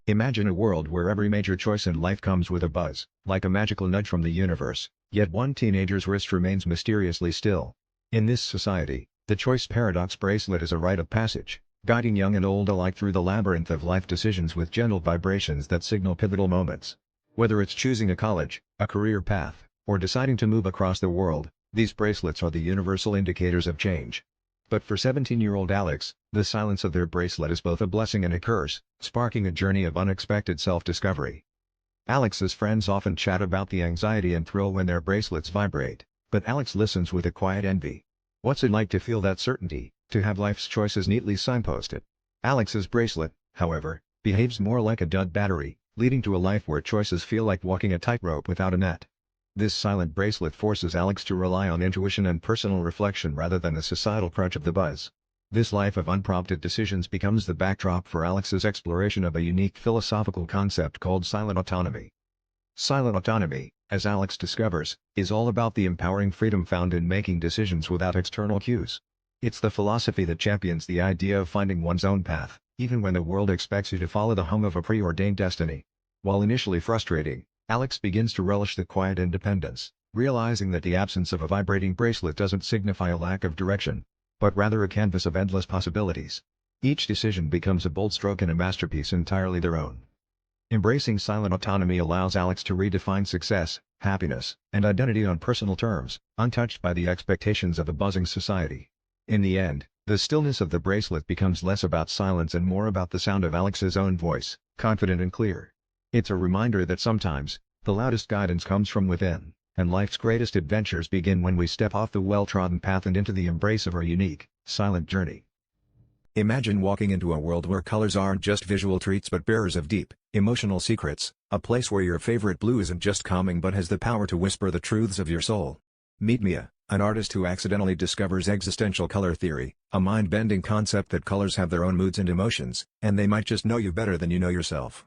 Imagine a world where every major choice in life comes with a buzz, like a magical nudge from the universe, yet one teenager's wrist remains mysteriously still. In this society, the choice paradox bracelet is a rite of passage, guiding young and old alike through the labyrinth of life decisions with gentle vibrations that signal pivotal moments. Whether it's choosing a college, a career path, or deciding to move across the world, these bracelets are the universal indicators of change. But for 17-year-old Alex, the silence of their bracelet is both a blessing and a curse, sparking a journey of unexpected self-discovery. Alex's friends often chat about the anxiety and thrill when their bracelets vibrate, but Alex listens with a quiet envy. What's it like to feel that certainty, to have life's choices neatly signposted? Alex's bracelet, however, behaves more like a dud battery, leading to a life where choices feel like walking a tightrope without a net. This silent bracelet forces Alex to rely on intuition and personal reflection rather than the societal crutch of the buzz. This life of unprompted decisions becomes the backdrop for Alex's exploration of a unique philosophical concept called silent autonomy. Silent autonomy, as Alex discovers, is all about the empowering freedom found in making decisions without external cues. It's the philosophy that champions the idea of finding one's own path, even when the world expects you to follow the hum of a preordained destiny. While initially frustrating, Alex begins to relish the quiet independence, realizing that the absence of a vibrating bracelet doesn't signify a lack of direction, but rather a canvas of endless possibilities. Each decision becomes a bold stroke and a masterpiece entirely their own. Embracing silent autonomy allows Alex to redefine success, happiness, and identity on personal terms, untouched by the expectations of a buzzing society. In the end, the stillness of the bracelet becomes less about silence and more about the sound of Alex's own voice, confident and clear. It's a reminder that sometimes, the loudest guidance comes from within, and life's greatest adventures begin when we step off the well-trodden path and into the embrace of our unique, silent journey. Imagine walking into a world where colors aren't just visual treats but bearers of deep, emotional secrets, a place where your favorite blue isn't just calming but has the power to whisper the truths of your soul. Meet Mia, an artist who accidentally discovers existential color theory, a mind-bending concept that colors have their own moods and emotions, and they might just know you better than you know yourself.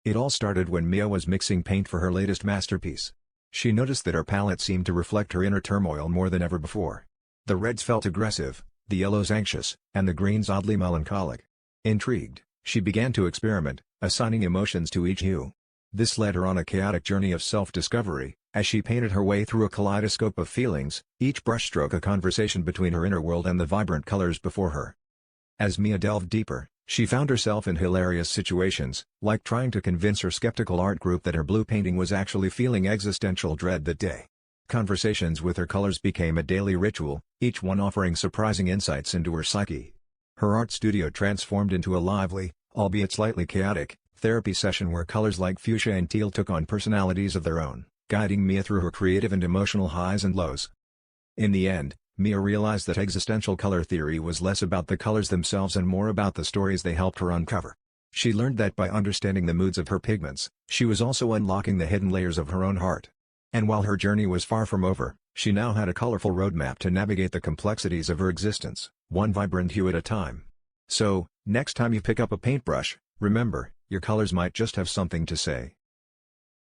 It all started when Mia was mixing paint for her latest masterpiece. She noticed that her palette seemed to reflect her inner turmoil more than ever before. The reds felt aggressive, the yellows anxious, and the greens oddly melancholic. Intrigued, she began to experiment, assigning emotions to each hue. This led her on a chaotic journey of self-discovery, as she painted her way through a kaleidoscope of feelings, each brushstroke a conversation between her inner world and the vibrant colors before her. As Mia delved deeper, she found herself in hilarious situations, like trying to convince her skeptical art group that her blue painting was actually feeling existential dread that day. Conversations with her colors became a daily ritual, each one offering surprising insights into her psyche. Her art studio transformed into a lively, albeit slightly chaotic, therapy session where colors like fuchsia and teal took on personalities of their own, guiding Mia through her creative and emotional highs and lows. In the end, Mia realized that existential color theory was less about the colors themselves and more about the stories they helped her uncover. She learned that by understanding the moods of her pigments, she was also unlocking the hidden layers of her own heart. And while her journey was far from over, she now had a colorful roadmap to navigate the complexities of her existence, one vibrant hue at a time. So, next time you pick up a paintbrush, remember, your colors might just have something to say.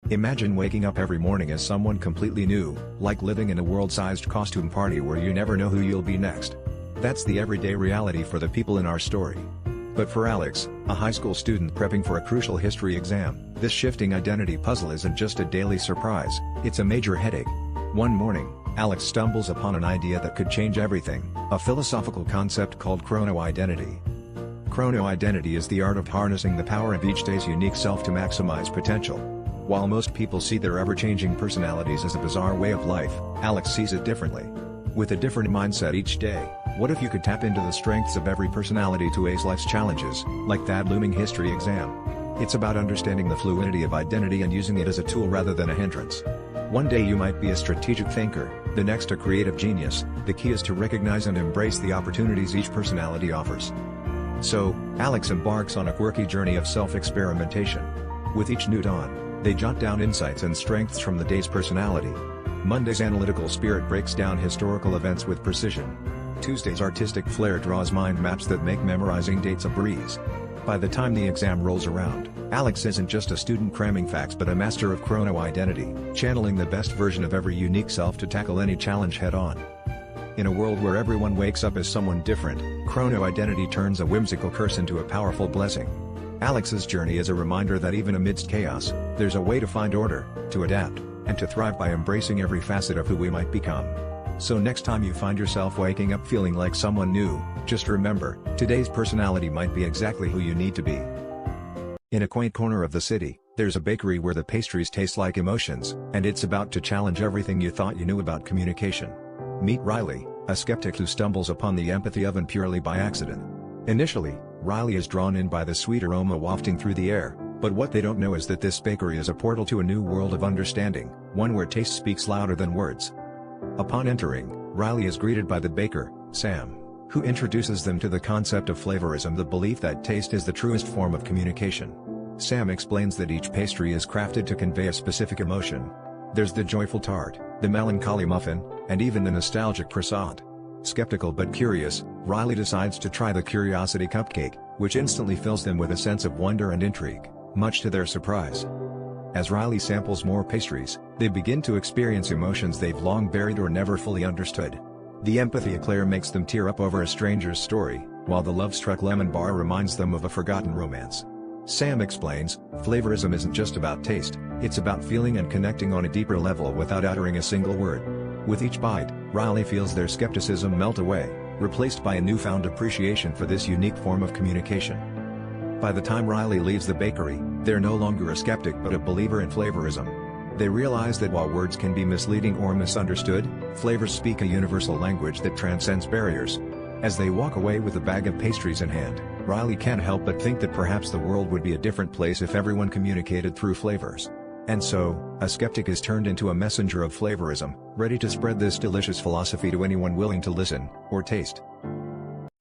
Imagine waking up every morning as someone completely new, like living in a world-sized costume party where you never know who you'll be next. That's the everyday reality for the people in our story. But for Alex, a high school student prepping for a crucial history exam, this shifting identity puzzle isn't just a daily surprise, it's a major headache. One morning, Alex stumbles upon an idea that could change everything, a philosophical concept called chrono-identity. Chrono-identity is the art of harnessing the power of each day's unique self to maximize potential. While most people see their ever-changing personalities as a bizarre way of life, Alex sees it differently. With a different mindset each day, what if you could tap into the strengths of every personality to ace life's challenges, like that looming history exam? It's about understanding the fluidity of identity and using it as a tool rather than a hindrance. One day you might be a strategic thinker, the next a creative genius. The key is to recognize and embrace the opportunities each personality offers. So, Alex embarks on a quirky journey of self-experimentation. With each new dawn, they jot down insights and strengths from the day's personality. Monday's analytical spirit breaks down historical events with precision. Tuesday's artistic flair draws mind maps that make memorizing dates a breeze. By the time the exam rolls around, Alex isn't just a student cramming facts but a master of chrono-identity, channeling the best version of every unique self to tackle any challenge head-on. In a world where everyone wakes up as someone different, chrono-identity turns a whimsical curse into a powerful blessing. Alex's journey is a reminder that even amidst chaos, there's a way to find order, to adapt, and to thrive by embracing every facet of who we might become. So next time you find yourself waking up feeling like someone new, just remember, today's personality might be exactly who you need to be. In a quaint corner of the city, there's a bakery where the pastries taste like emotions, and it's about to challenge everything you thought you knew about communication. Meet Riley, a skeptic who stumbles upon the empathy oven purely by accident. Initially, Riley is drawn in by the sweet aroma wafting through the air, but what they don't know is that this bakery is a portal to a new world of understanding, one where taste speaks louder than words. Upon entering, Riley is greeted by the baker, Sam, who introduces them to the concept of flavorism, the belief that taste is the truest form of communication. Sam explains that each pastry is crafted to convey a specific emotion. There's the joyful tart, the melancholy muffin, and even the nostalgic croissant. Skeptical but curious, Riley decides to try the curiosity cupcake, which instantly fills them with a sense of wonder and intrigue, much to their surprise. As Riley samples more pastries, they begin to experience emotions they've long buried or never fully understood. The empathy eclair makes them tear up over a stranger's story, while the love-struck lemon bar reminds them of a forgotten romance. Sam explains, flavorism isn't just about taste, it's about feeling and connecting on a deeper level without uttering a single word. With each bite, Riley feels their skepticism melt away, replaced by a newfound appreciation for this unique form of communication. By the time Riley leaves the bakery, they're no longer a skeptic but a believer in flavorism. They realize that while words can be misleading or misunderstood, flavors speak a universal language that transcends barriers. As they walk away with a bag of pastries in hand, Riley can't help but think that perhaps the world would be a different place if everyone communicated through flavors. And so, a skeptic is turned into a messenger of flavorism, ready to spread this delicious philosophy to anyone willing to listen, or taste.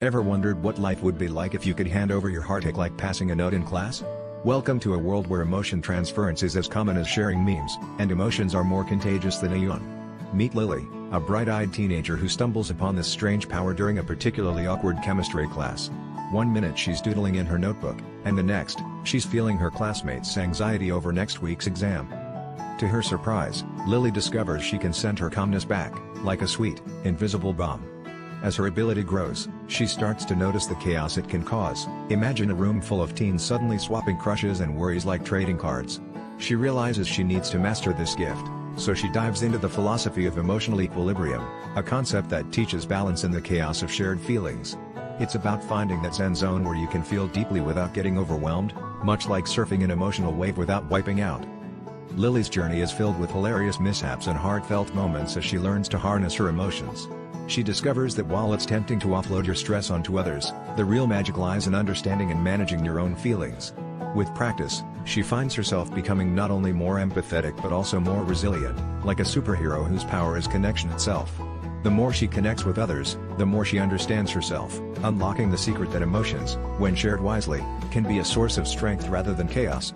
Ever wondered what life would be like if you could hand over your heartache like passing a note in class? Welcome to a world where emotion transference is as common as sharing memes, and emotions are more contagious than a yawn. Meet Lily, a bright-eyed teenager who stumbles upon this strange power during a particularly awkward chemistry class. One minute she's doodling in her notebook, and the next, she's feeling her classmates' anxiety over next week's exam. To her surprise, Lily discovers she can send her calmness back, like a sweet, invisible bomb. As her ability grows, she starts to notice the chaos it can cause. Imagine a room full of teens suddenly swapping crushes and worries like trading cards. She realizes she needs to master this gift, so she dives into the philosophy of emotional equilibrium, a concept that teaches balance in the chaos of shared feelings. It's about finding that zen zone where you can feel deeply without getting overwhelmed, much like surfing an emotional wave without wiping out. Lily's journey is filled with hilarious mishaps and heartfelt moments as she learns to harness her emotions. She discovers that while it's tempting to offload your stress onto others, the real magic lies in understanding and managing your own feelings. With practice, she finds herself becoming not only more empathetic but also more resilient, like a superhero whose power is connection itself. The more she connects with others, the more she understands herself, unlocking the secret that emotions, when shared wisely, can be a source of strength rather than chaos.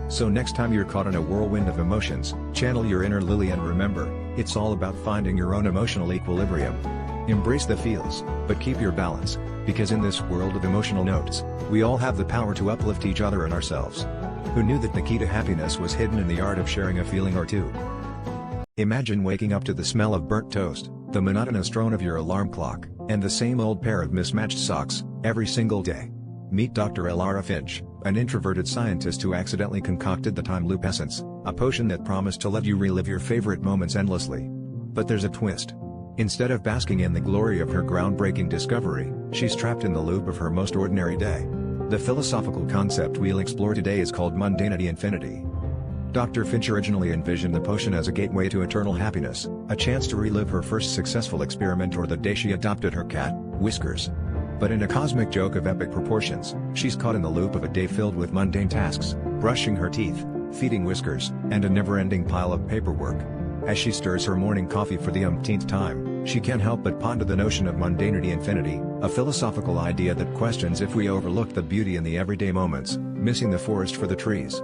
So next time you're caught in a whirlwind of emotions, channel your inner Lily and remember, it's all about finding your own emotional equilibrium. Embrace the feels, but keep your balance, because in this world of emotional notes, we all have the power to uplift each other and ourselves. Who knew that the key to happiness was hidden in the art of sharing a feeling or two? Imagine waking up to the smell of burnt toast, the monotonous drone of your alarm clock, and the same old pair of mismatched socks, every single day. Meet Dr. Elara Finch, an introverted scientist who accidentally concocted the time loop essence, a potion that promised to let you relive your favorite moments endlessly. But there's a twist. Instead of basking in the glory of her groundbreaking discovery, she's trapped in the loop of her most ordinary day. The philosophical concept we'll explore today is called mundanity infinity. Dr. Finch originally envisioned the potion as a gateway to eternal happiness, a chance to relive her first successful experiment or the day she adopted her cat, Whiskers. But in a cosmic joke of epic proportions, she's caught in the loop of a day filled with mundane tasks, brushing her teeth, feeding Whiskers, and a never-ending pile of paperwork. As she stirs her morning coffee for the umpteenth time, she can't help but ponder the notion of mundanity infinity, a philosophical idea that questions if we overlook the beauty in the everyday moments, missing the forest for the trees.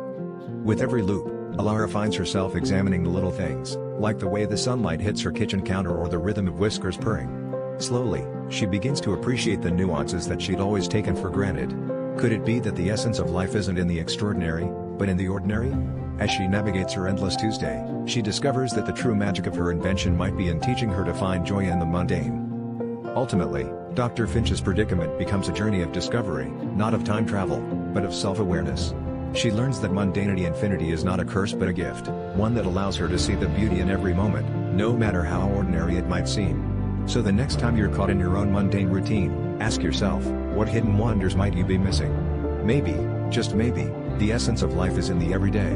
With every loop, Elara finds herself examining the little things, like the way the sunlight hits her kitchen counter or the rhythm of Whiskers purring. Slowly, she begins to appreciate the nuances that she'd always taken for granted. Could it be that the essence of life isn't in the extraordinary, but in the ordinary? As she navigates her endless Tuesday, she discovers that the true magic of her invention might be in teaching her to find joy in the mundane. Ultimately, Dr. Finch's predicament becomes a journey of discovery, not of time travel, but of self-awareness. She learns that mundanity infinity is not a curse but a gift, one that allows her to see the beauty in every moment, no matter how ordinary it might seem. So the next time you're caught in your own mundane routine, ask yourself, what hidden wonders might you be missing? Maybe, just maybe, the essence of life is in the everyday.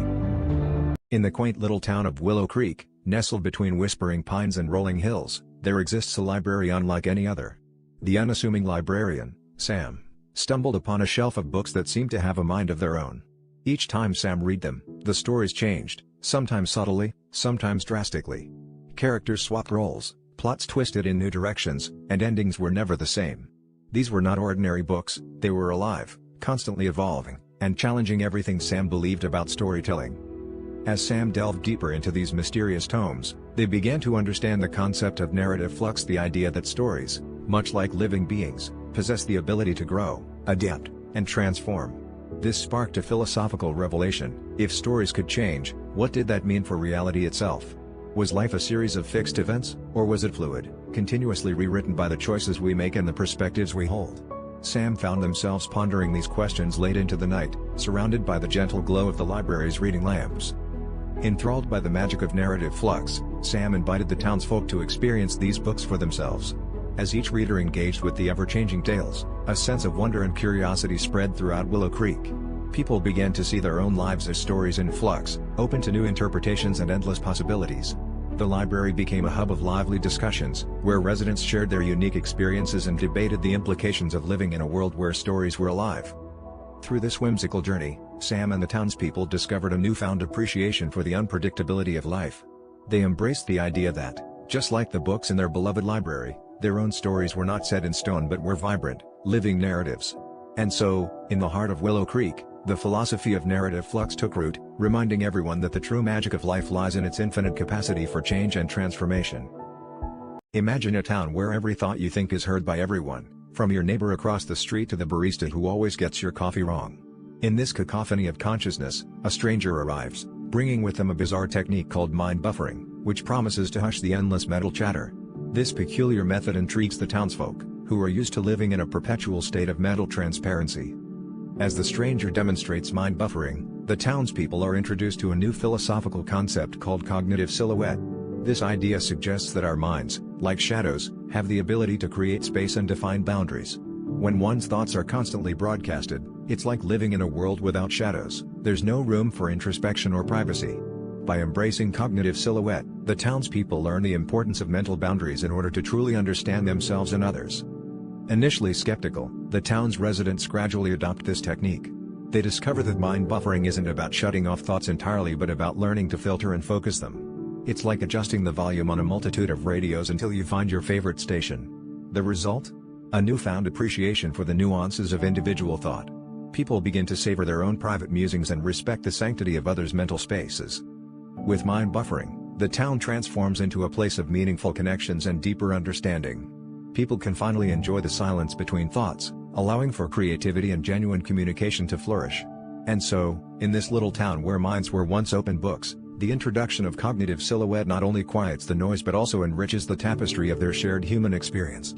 In the quaint little town of Willow Creek, nestled between whispering pines and rolling hills, there exists a library unlike any other. The unassuming librarian, Sam, stumbled upon a shelf of books that seemed to have a mind of their own. Each time Sam read them, the stories changed, sometimes subtly, sometimes drastically. Characters swapped roles, plots twisted in new directions, and endings were never the same. These were not ordinary books, they were alive, constantly evolving, and challenging everything Sam believed about storytelling. As Sam delved deeper into these mysterious tomes, they began to understand the concept of narrative flux, the idea that stories, much like living beings, possess the ability to grow, adapt, and transform. This sparked a philosophical revelation. If stories could change, what did that mean for reality itself? Was life a series of fixed events, or was it fluid, continuously rewritten by the choices we make and the perspectives we hold? Sam found themselves pondering these questions late into the night, surrounded by the gentle glow of the library's reading lamps. Enthralled by the magic of narrative flux, Sam invited the townsfolk to experience these books for themselves. As each reader engaged with the ever-changing tales, a sense of wonder and curiosity spread throughout Willow Creek. People began to see their own lives as stories in flux, open to new interpretations and endless possibilities. The library became a hub of lively discussions, where residents shared their unique experiences and debated the implications of living in a world where stories were alive. Through this whimsical journey, Sam and the townspeople discovered a newfound appreciation for the unpredictability of life. They embraced the idea that, just like the books in their beloved library, their own stories were not set in stone but were vibrant, living narratives. And so, in the heart of Willow Creek, the philosophy of narrative flux took root, reminding everyone that the true magic of life lies in its infinite capacity for change and transformation. Imagine a town where every thought you think is heard by everyone, from your neighbor across the street to the barista who always gets your coffee wrong. In this cacophony of consciousness, a stranger arrives, bringing with them a bizarre technique called mind buffering, which promises to hush the endless mental chatter. This peculiar method intrigues the townsfolk, who are used to living in a perpetual state of mental transparency. As the stranger demonstrates mind buffering, the townspeople are introduced to a new philosophical concept called cognitive silhouette. This idea suggests that our minds, like shadows, have the ability to create space and define boundaries. When one's thoughts are constantly broadcasted, it's like living in a world without shadows. There's no room for introspection or privacy. By embracing cognitive silhouette, the townspeople learn the importance of mental boundaries in order to truly understand themselves and others. Initially skeptical, the town's residents gradually adopt this technique. They discover that mind buffering isn't about shutting off thoughts entirely but about learning to filter and focus them. It's like adjusting the volume on a multitude of radios until you find your favorite station. The result? A newfound appreciation for the nuances of individual thought. People begin to savor their own private musings and respect the sanctity of others' mental spaces. With mind buffering, the town transforms into a place of meaningful connections and deeper understanding. People can finally enjoy the silence between thoughts, allowing for creativity and genuine communication to flourish. And so, in this little town where minds were once open books, the introduction of cognitive silhouette not only quiets the noise but also enriches the tapestry of their shared human experience.